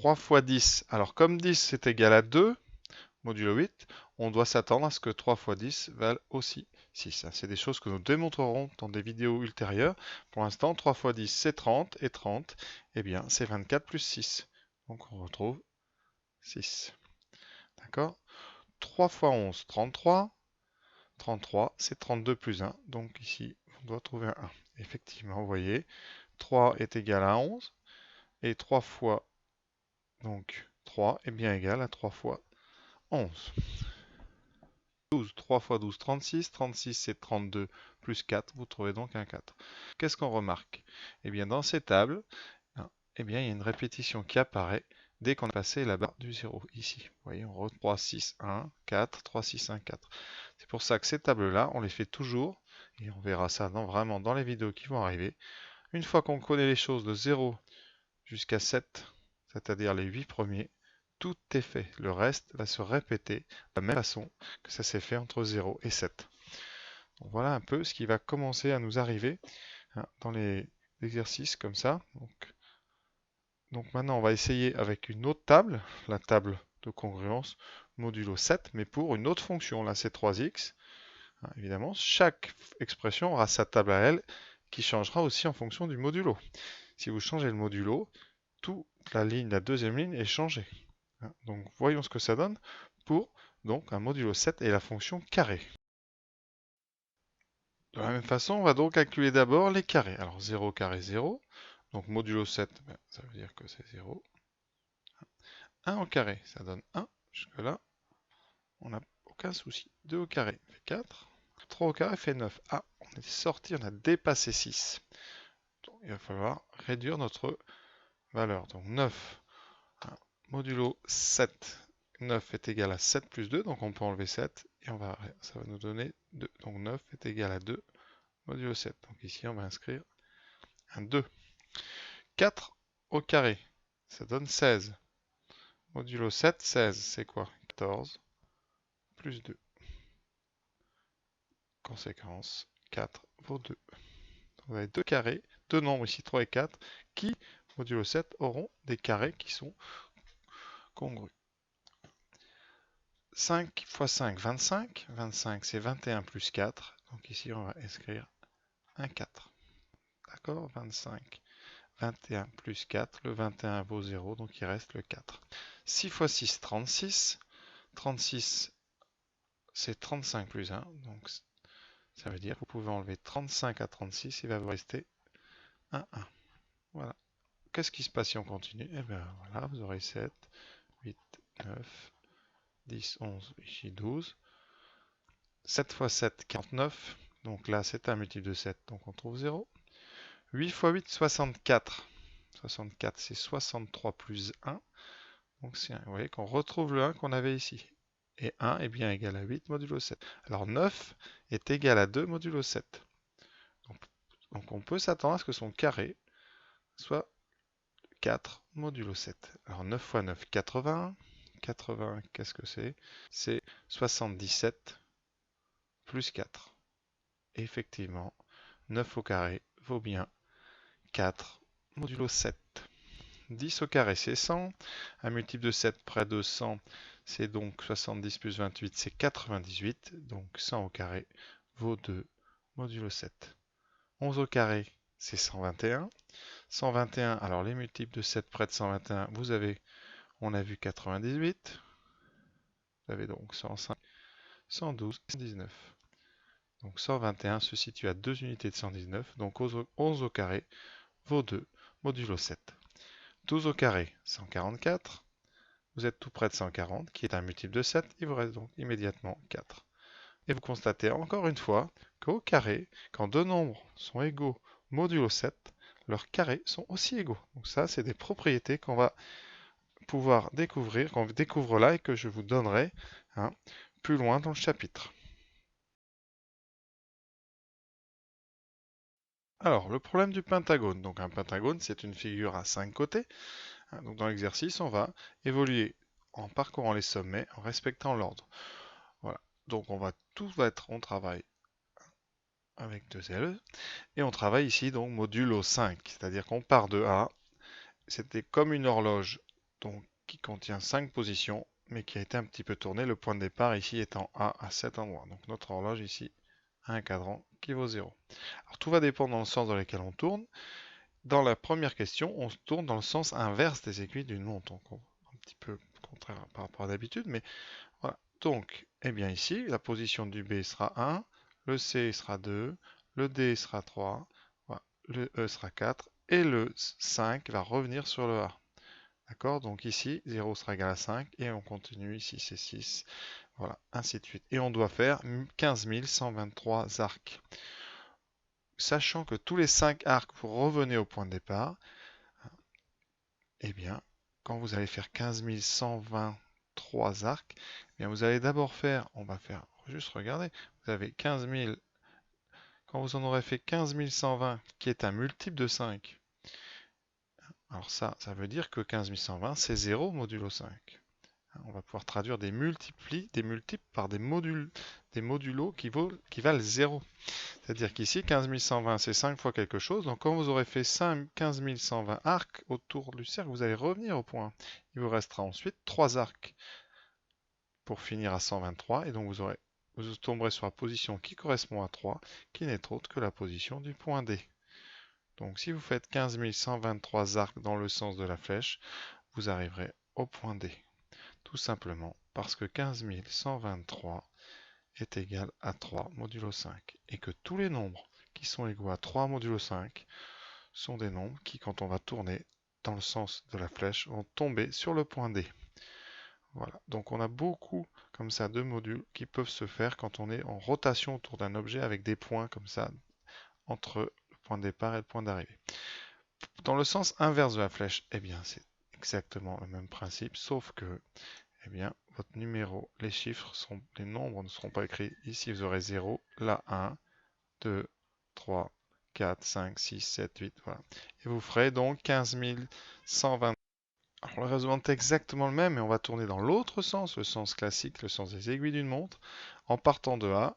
3 fois 10. Alors comme 10 c'est égal à 2, modulo 8, on doit s'attendre à ce que 3 fois 10 valent aussi 6. C'est des choses que nous démontrerons dans des vidéos ultérieures. Pour l'instant, 3 fois 10 c'est 30, et 30, eh bien c'est 24 plus 6. Donc on retrouve 6. D'accord? 3 fois 11, 33. 33, c'est 32 plus 1. Donc ici, on doit trouver un 1. Effectivement, vous voyez, 3 est égal à 11. Et 3 fois donc 3 est bien égal à 3 fois 11. 12, 3 fois 12, 36. 36, c'est 32 plus 4. Vous trouvez donc un 4. Qu'est-ce qu'on remarque? Eh bien, dans ces tables, hein, eh bien, il y a une répétition qui apparaît dès qu'on a passé la barre du 0. Ici, vous voyez, on retrouve 3, 6, 1, 4, 3, 6, 1, 4. C'est pour ça que ces tables-là, on les fait toujours, et on verra ça vraiment dans les vidéos qui vont arriver. Une fois qu'on connaît les choses de 0 jusqu'à 7, c'est-à-dire les 8 premiers, tout est fait. Le reste va se répéter de la même façon que ça s'est fait entre 0 et 7. Donc voilà un peu ce qui va commencer à nous arriver, hein, dans les exercices comme ça. Donc maintenant, on va essayer avec une autre table, la table de congruence modulo 7, mais pour une autre fonction. Là, c'est 3x. Hein, évidemment, chaque expression aura sa table à elle qui changera aussi en fonction du modulo. Si vous changez le modulo, toute la ligne, la deuxième ligne est changée. Hein, donc voyons ce que ça donne pour donc un modulo 7 et la fonction carré. De la même façon, on va donc calculer d'abord les carrés. Alors 0 carré 0, donc modulo 7, ben, ça veut dire que c'est 0. 1 au carré, ça donne 1. Jusque-là, on n'a aucun souci. 2 au carré fait 4. 3 au carré fait 9. Ah, on est sorti, on a dépassé 6. Donc, il va falloir réduire notre valeur. Donc 9, hein, modulo 7. 9 est égal à 7 plus 2, donc on peut enlever 7, et ça va nous donner 2. Donc 9 est égal à 2, modulo 7. Donc ici, on va inscrire un 2. 4 au carré, ça donne 16. Modulo 7, 16, c'est quoi? 14 plus 2. Conséquence, 4 vaut 2. Donc vous avez deux carrés, deux nombres ici, 3 et 4, qui, modulo 7, auront des carrés qui sont congrus. 5 fois 5, 25. 25, c'est 21 plus 4. Donc ici, on va inscrire un 4. D'accord? 25. 21 plus 4. Le 21 vaut 0, donc il reste le 4. 6 fois 6, 36. 36, c'est 35 plus 1. Donc ça veut dire que vous pouvez enlever 35 à 36. Il va vous rester un 1. Voilà. Qu'est-ce qui se passe si on continue? Eh bien voilà, vous aurez 7, 8, 9, 10, 11, ici 12. 7 fois 7, 49. Donc là, c'est un multiple de 7, donc on trouve 0. 8 fois 8, 64. 64, c'est 63 plus 1. Donc c'est 1. Vous voyez qu'on retrouve le 1 qu'on avait ici. Et 1 est bien égal à 8 modulo 7. Alors 9 est égal à 2 modulo 7. Donc on peut s'attendre à ce que son carré soit 4 modulo 7. Alors 9 fois 9, 80. 80, qu'est-ce que c'est? C'est 77 plus 4. Et effectivement, 9 au carré vaut bien 4 modulo 7. 10 au carré, c'est 100. Un multiple de 7 près de 100, c'est donc 70 plus 28, c'est 98. Donc 100 au carré vaut 2 modulo 7. 11 au carré, c'est 121. 121, alors les multiples de 7 près de 121, on a vu 98. Vous avez donc 105, 112, 119. Donc 121 se situe à 2 unités de 119. Donc 11 au carré vaut 2 modulo 7. 12 au carré, 144. Vous êtes tout près de 140, qui est un multiple de 7. Il vous reste donc immédiatement 4. Et vous constatez encore une fois qu'au carré, quand deux nombres sont égaux modulo 7, leurs carrés sont aussi égaux. Donc ça, c'est des propriétés qu'on va pouvoir découvrir, qu'on découvre là et que je vous donnerai, hein, plus loin dans le chapitre. Alors, le problème du pentagone. Donc un pentagone, c'est une figure à 5 côtés. Donc dans l'exercice, on va évoluer en parcourant les sommets, en respectant l'ordre. Voilà. Donc on travaille avec 2 LE, et on travaille ici donc modulo 5, c'est-à-dire qu'on part de A, c'était comme une horloge donc qui contient 5 positions, mais qui a été un petit peu tourné. Le point de départ ici étant A à cet endroit. Donc notre horloge ici a un cadran qui vaut 0. Alors tout va dépendre dans le sens dans lequel on tourne. Dans la première question, on se tourne dans le sens inverse des aiguilles d'une montre. Donc un petit peu contraire par rapport à d'habitude, mais voilà. Donc, eh bien ici, la position du B sera 1, le C sera 2, le D sera 3, voilà, le E sera 4, et le 5 va revenir sur le A. D'accord? Donc ici, 0 sera égal à 5, et on continue, ici c'est 6, voilà, ainsi de suite. Et on doit faire 15 123 arcs. Sachant que tous les 5 arcs, vous revenez au point de départ, eh bien, quand vous allez faire 15 123 arcs, eh bien, vous allez d'abord faire, on va faire, juste regarder, vous avez 15 000, quand vous en aurez fait 15 120, qui est un multiple de 5, alors ça veut dire que 15 120, c'est 0 modulo 5. On va pouvoir traduire des multiples par des modulos qui valent 0. C'est-à-dire qu'ici, 15 120, c'est 5 fois quelque chose. Donc quand vous aurez fait 15 120 arcs autour du cercle, vous allez revenir au point. Il vous restera ensuite 3 arcs pour finir à 123. Et donc vous tomberez sur la position qui correspond à 3, qui n'est autre que la position du point D. Donc si vous faites 15 123 arcs dans le sens de la flèche, vous arriverez au point D. Tout simplement parce que 15 123 est égal à 3 modulo 5. Et que tous les nombres qui sont égaux à 3 modulo 5 sont des nombres qui, quand on va tourner dans le sens de la flèche, vont tomber sur le point D. Voilà, donc on a beaucoup comme ça de modules qui peuvent se faire quand on est en rotation autour d'un objet avec des points comme ça entre le point de départ et le point d'arrivée. Dans le sens inverse de la flèche, eh bien c'est exactement le même principe, sauf que eh bien, votre numéro, les les nombres ne seront pas écrits. Ici, vous aurez 0, là 1, 2, 3, 4, 5, 6, 7, 8, voilà. Et vous ferez donc 15 120. Alors, le raisonnement est exactement le même, mais on va tourner dans l'autre sens, le sens classique, le sens des aiguilles d'une montre. En partant de A,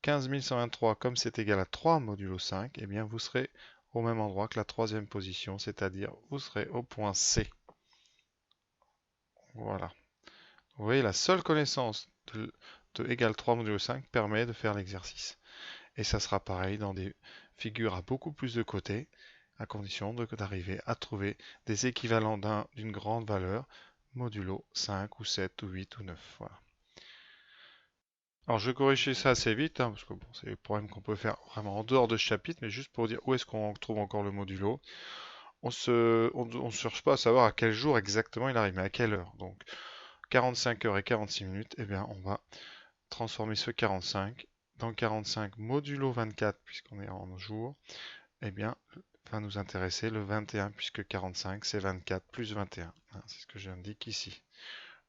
15 123, comme c'est égal à 3 modulo 5, eh bien, vous serez au même endroit que la troisième position, c'est-à-dire vous serez au point C. Voilà. Vous voyez, la seule connaissance de égal 3 modulo 5 permet de faire l'exercice. Et ça sera pareil dans des figures à beaucoup plus de côtés, à condition d'arriver à trouver des équivalents d'une grande valeur, modulo 5 ou 7 ou 8 ou 9. Voilà. Alors je vais corriger ça assez vite, parce que bon, c'est le problème qu'on peut faire vraiment en dehors de ce chapitre, mais juste pour dire où est-ce qu'on trouve encore le modulo. On ne cherche pas à savoir à quel jour exactement il arrive, mais à quelle heure. Donc 45 heures et 46 minutes, eh bien on va transformer ce 45 dans 45 modulo 24, puisqu'on est en jour, eh bien, va nous intéresser le 21, puisque 45, c'est 24 plus 21. C'est ce que j'indique ici.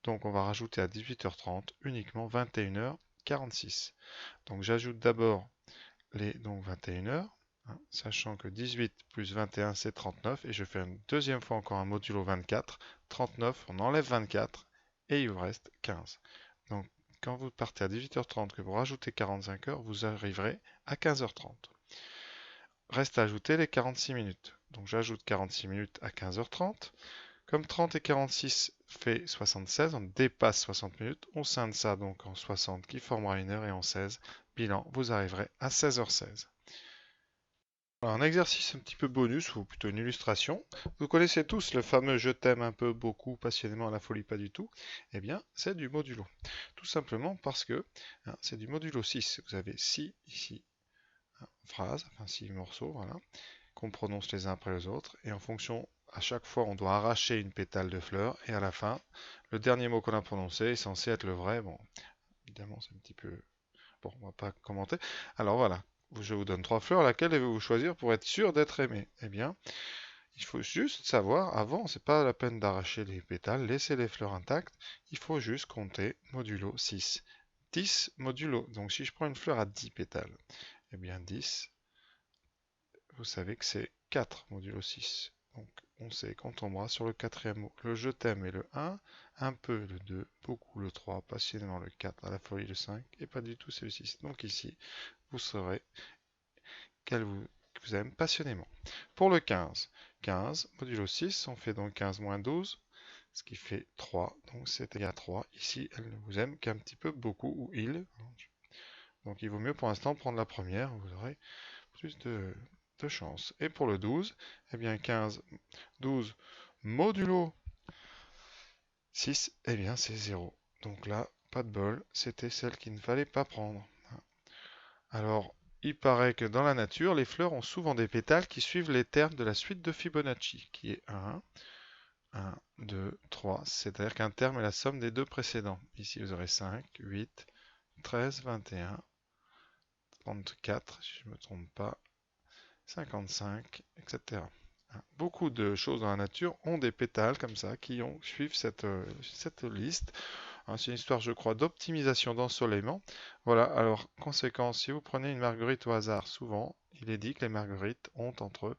Donc, on va rajouter à 18h30 uniquement 21h46. Donc, j'ajoute d'abord les 21h, sachant que 18 plus 21, c'est 39, et je fais une deuxième fois encore un modulo 24. 39, on enlève 24, et il vous reste 15. Donc, quand vous partez à 18h30, que vous rajoutez 45 heures, vous arriverez à 15h30. Reste à ajouter les 46 minutes. Donc j'ajoute 46 minutes à 15h30. Comme 30 et 46 fait 76, on dépasse 60 minutes, on scinde ça donc en 60 qui formera 1 heure et en 16, bilan, vous arriverez à 16h16. Un exercice un petit peu bonus, ou plutôt une illustration. Vous connaissez tous le fameux je t'aime un peu, beaucoup, passionnément, à la folie, pas du tout. Eh bien, c'est du modulo. Tout simplement parce que c'est du modulo 6. Vous avez 6 ici, phrases, enfin 6 morceaux, voilà, qu'on prononce les uns après les autres. Et en fonction, à chaque fois, on doit arracher une pétale de fleur. Et à la fin, le dernier mot qu'on a prononcé est censé être le vrai. Bon, évidemment, c'est un petit peu... Bon, on va pas commenter. Alors voilà, je vous donne 3 fleurs, laquelle devez-vous choisir pour être sûr d'être aimé? Eh bien, il faut juste savoir, avant, c'est pas la peine d'arracher les pétales, laissez les fleurs intactes, il faut juste compter modulo 6. 10 modulo, donc si je prends une fleur à 10 pétales, eh bien 10, vous savez que c'est 4 modulo 6. Donc on sait qu'on tombera sur le quatrième mot. Le je t'aime est le 1, un peu le 2, beaucoup le 3, passionnément le 4, à la folie le 5, et pas du tout c'est le 6. Donc ici, vous saurez qu'elle vous aime passionnément. Pour le 15, 15 modulo 6, on fait donc 15 moins 12, ce qui fait 3. Donc c'est égal à 3. Ici, elle ne vous aime qu'un petit peu beaucoup, ou il. Donc il vaut mieux pour l'instant prendre la première, vous aurez plus de chance. Et pour le 12, eh bien 15, 12 modulo 6, eh bien c'est 0. Donc là, pas de bol, c'était celle qu'il ne fallait pas prendre. Alors, il paraît que dans la nature, les fleurs ont souvent des pétales qui suivent les termes de la suite de Fibonacci, qui est 1, 1, 2, 3. C'est-à-dire qu'un terme est la somme des deux précédents. Ici, vous aurez 5, 8, 13, 21, 34, si je ne me trompe pas, 55, etc. Beaucoup de choses dans la nature ont des pétales comme ça qui suivent cette liste. C'est une histoire, je crois, d'optimisation d'ensoleillement. Voilà, alors, conséquence, si vous prenez une marguerite au hasard, souvent, il est dit que les marguerites ont entre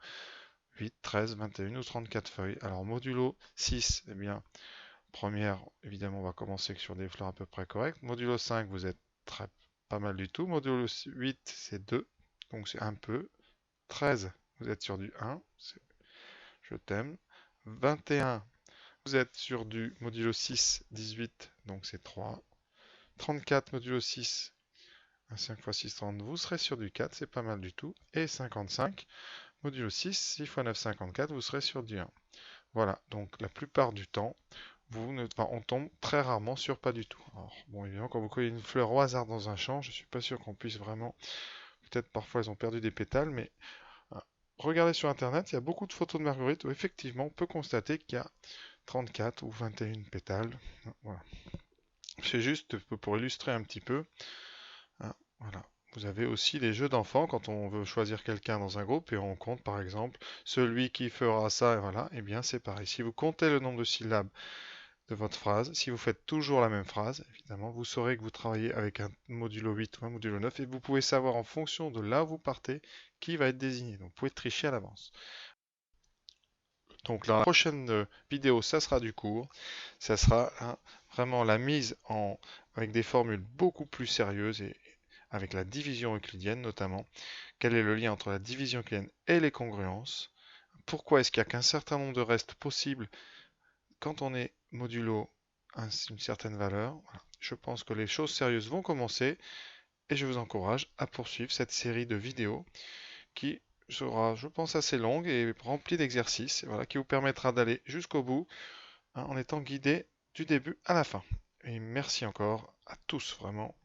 8, 13, 21 ou 34 feuilles. Alors, modulo 6, eh bien, première, évidemment, on va commencer sur des fleurs à peu près correctes. Modulo 5, vous êtes pas mal du tout. Modulo 8, c'est 2, donc c'est un peu. 13, vous êtes sur du 1, je t'aime. 21, vous êtes sur du modulo 6, 18, donc c'est 3. 34 modulo 6, 5 x 6, 30, vous serez sur du 4, c'est pas mal du tout. Et 55, modulo 6, 6 x 9, 54, vous serez sur du 1. Voilà, donc la plupart du temps, on tombe très rarement sur pas du tout. Alors, bon, évidemment, quand vous cueillez une fleur au hasard dans un champ, je suis pas sûr qu'on puisse vraiment... Peut-être parfois, elles ont perdu des pétales, mais regardez sur internet, il y a beaucoup de photos de marguerites où effectivement on peut constater qu'il y a 34 ou 21 pétales. Voilà. C'est juste pour illustrer un petit peu. Voilà. Vous avez aussi les jeux d'enfants quand on veut choisir quelqu'un dans un groupe et on compte par exemple celui qui fera ça, et voilà, et bien c'est pareil. Si vous comptez le nombre de syllabes de votre phrase, si vous faites toujours la même phrase, évidemment, vous saurez que vous travaillez avec un modulo 8 ou un modulo 9 et vous pouvez savoir en fonction de là où vous partez qui va être désigné. Donc vous pouvez tricher à l'avance. Donc dans la prochaine vidéo, ça sera du cours. Ça sera vraiment la mise avec des formules beaucoup plus sérieuses et avec la division euclidienne notamment. Quel est le lien entre la division euclidienne et les congruences? Pourquoi est-ce qu'il n'y a qu'un certain nombre de restes possibles quand on est modulo une certaine valeur? Voilà. Je pense que les choses sérieuses vont commencer et je vous encourage à poursuivre cette série de vidéos qui sera, je pense, assez longue et remplie d'exercices, voilà, qui vous permettra d'aller jusqu'au bout en étant guidé du début à la fin. Et merci encore à tous, vraiment.